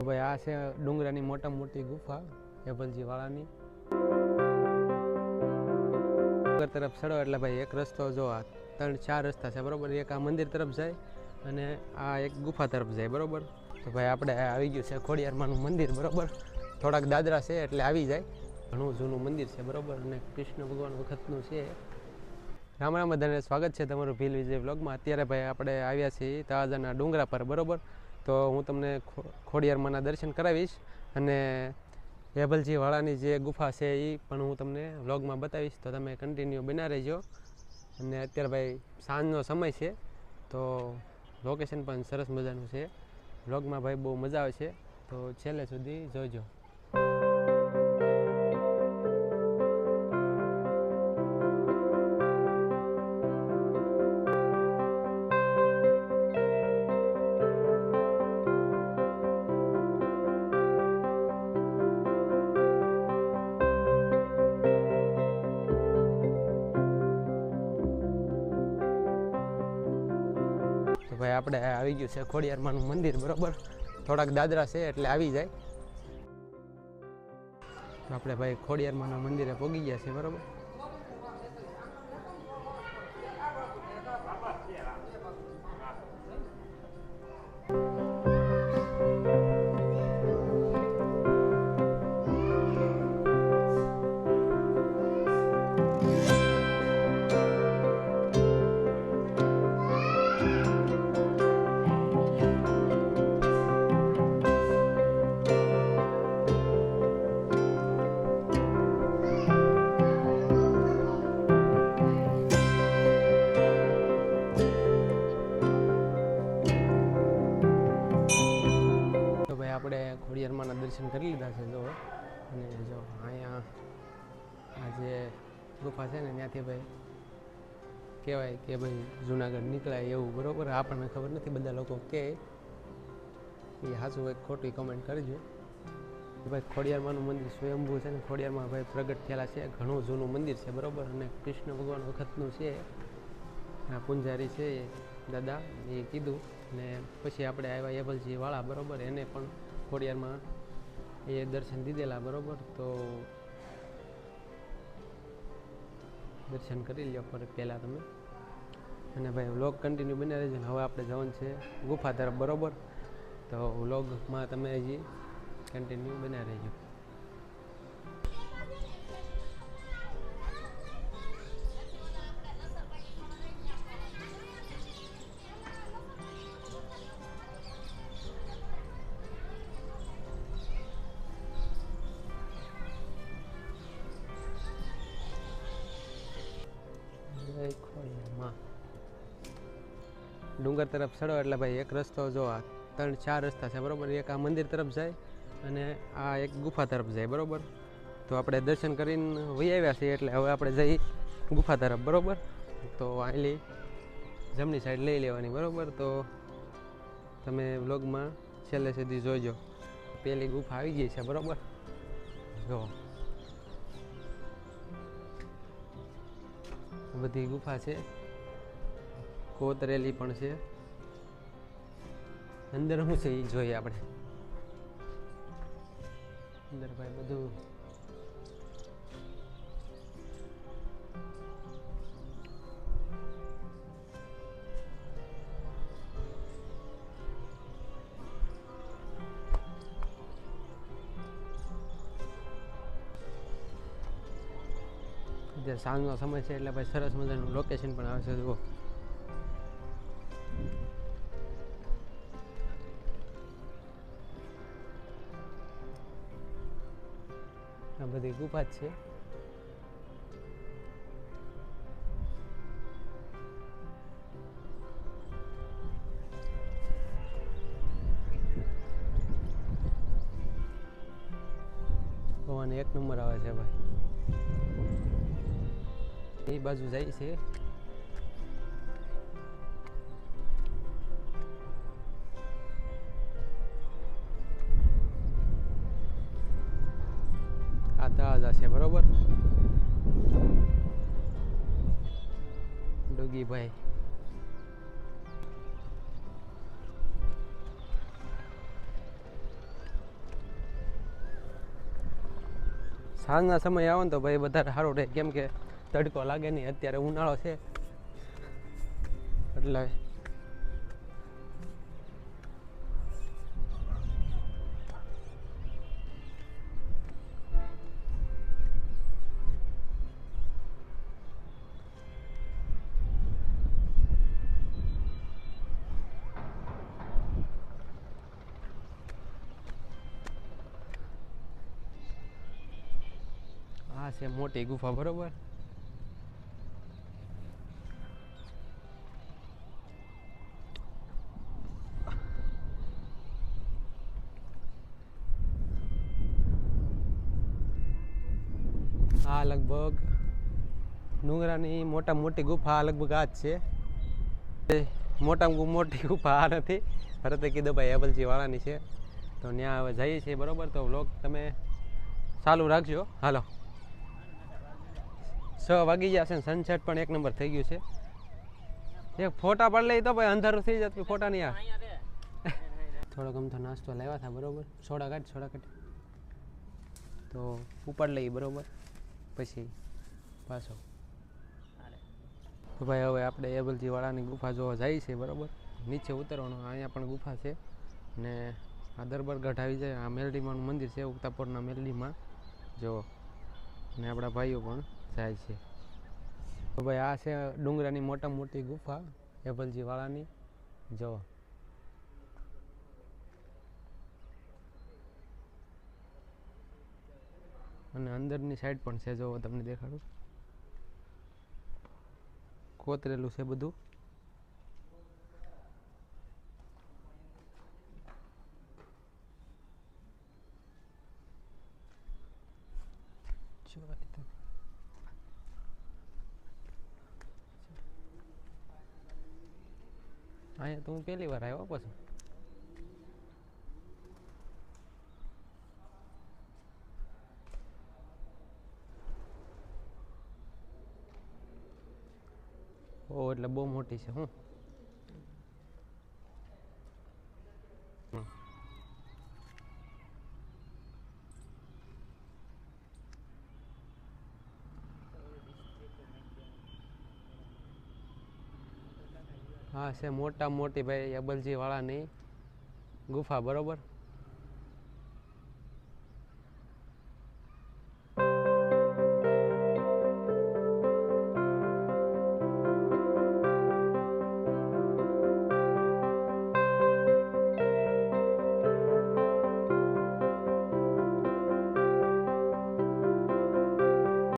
ભાઈ આ છે ડુંગરાની મોટા મોટી ગુફા એભલજી વાળાની. ડુંગર તરફ ચડો એટલે ભાઈ એક રસ્તો જો આ 3-4 રસ્તા છે બરોબર. એક આ મંદિર તરફ જાય અને આ એક ગુફા તરફ જાય બરોબર. તો ભાઈ આપણે આવી ગયું છે ખોડિયારમાંનું મંદિર બરોબર. થોડાક દાદરા છે એટલે આવી જાય. ઘણું જૂનું મંદિર છે બરોબર અને કૃષ્ણ ભગવાન વખતનું છે. રામ રામ બધાને, સ્વાગત છે તમારું ભીલ વિજય વ્લોગમાં. અત્યારે ભાઈ આપણે આવ્યા છીએ તળાજાના ડુંગરા પર બરોબર. તો હું તમને ખોડિયારમાંના દર્શન કરાવીશ અને એભલજી વાળાની જે ગુફા છે એ પણ હું તમને વ્લોગમાં બતાવીશ. તો તમે કન્ટિન્યુ બના રહેજો. અને અત્યારે ભાઈ સાંજનો સમય છે તો લોકેશન પણ સરસ મજાનું છે. વ્લોગમાં ભાઈ બહુ મજા આવે છે તો છેલ્લે સુધી જોજો. તો ભાઈ આપણે આવી ગયું છે ખોડિયારમાંનું મંદિર બરોબર. થોડાક દાદરા છે એટલે આવી જાય. તો આપણે ભાઈ ખોડિયારમાંના મંદિરે પહોંચી ગયા છે બરોબર. આપણે ખોડિયારમાંના દર્શન કરી લીધા છે જો. અને જો અહીંયા આ જે ગુફા છે ને ત્યાંથી ભાઈ કહેવાય કે ભાઈ જુનાગઢ નીકળાય એવું બરોબર. આપણને ખબર નથી, બધા લોકો કહે એ સાચું એક ખોટી કમેન્ટ કરજો. ભાઈ ખોડિયારમાંનું મંદિર સ્વયંભૂ છે ને ખોડિયારમાં ભાઈ પ્રગટ થયેલા છે. ઘણું જૂનું મંદિર છે બરોબર અને કૃષ્ણ ભગવાન વખતનું છે. આ પૂંજારી છે દાદા એ કીધું. ને પછી આપણે આવ્યા એભલજી વાળા બરોબર. એને પણ ખોડિયારમાં એ દર્શન દીધેલા બરોબર. તો દર્શન કરી લ્યો પર પહેલાં તમે. અને ભાઈ વ્લોગ કન્ટિન્યુ બની રહેજો. હવે આપણે જવાનું છે ગુફા તરફ બરોબર. તો વ્લોગમાં તમે હજી કન્ટિન્યુ બના રહેજો. ડુંગર તરફ ચડો એટલે ભાઈ એક રસ્તો જો આ 3-4 રસ્તા છે બરોબર. એક આ મંદિર તરફ જાય અને આ એક ગુફા તરફ જાય બરોબર. તો આપણે દર્શન કરીને વહી આવ્યા છીએ એટલે હવે આપણે જઈ ગુફા તરફ બરોબર. તો આટલી જમણી સાઈડ લઈ લેવાની બરોબર. તો તમે વ્લોગમાં છેલ્લે સુધી જોજો. પેલી ગુફા આવી ગઈ છે બરોબર. જો બધી ગુફા છે, કોતરેલી પણ છે. અંદર શું છે એ જોઈએ આપણે. અંદર ભાઈ બધું જે સાંજનો સમય છે એટલે ભાઈ સરસ મજાનું લોકેશન પણ આવે છે. જુઓ આ બધી ગુફા જ છે. પવન એક નંબર આવે છે ભાઈ. એ બાજુ જાય છે. આ તળાજા છે બરોબર. ડોગીભાઈ સાંજના સમય આવો ને તો ભાઈ વધારે સારું રહે, કેમ કે તડકો લાગે નહીં, અત્યારે ઉનાળો છે એટલે આ છે મોટી ગુફા બરોબર. આ લગભગ ડુંગરાની મોટા મોટી ગુફા લગભગ આ જ છે. મોટામાં મોટી ગુફા આ નથી, ભરતે કીધું ભાઈ એબલજી વાળાની છે, તો ત્યાં હવે જઈએ છીએ બરોબર. તો વ્લોગ તમે ચાલુ રાખજો. હાલો 6 વાગી ગયા છે, સનસેટ પણ એક નંબર થઈ ગયું છે. એક ફોટા પણ લઈ તો ભાઈ અંધારું થઈ જતું, ફોટા નહીં આવે. થોડોક અમથો નાસ્તો લાવ્યા હતા બરોબર, સોડા કાઢ તો ઉપર લઈ બરોબર, પછી પાછો. તો ભાઈ હવે આપણે એબલજી વાળાની ગુફા જોવા જઈએ છીએ બરોબર. નીચે ઉતરવાનું, અહીંયા પણ ગુફા છે ને આ દરબારગઢ આવી જાય. આ મેલડીમાનું મંદિર છે, ઉગતાપોરના મેલડીમાં જો, ને આપણા ભાઈઓ પણ જાય છે. તો ભાઈ આ છે ડુંગરાની મોટા મોટી ગુફા એબલજી વાળાની જો. અને અંદરની સાઈડ પણ છે, જો તમને દેખાડું, કોતરેલું છે બધું. અહીંયા તો હું પહેલી વાર આવ્યો પછી. ઓ એટલે બહુ મોટી છે. હું હા છે મોટા મોટી ભાઈ એબલજી વાળાની ગુફા બરોબર.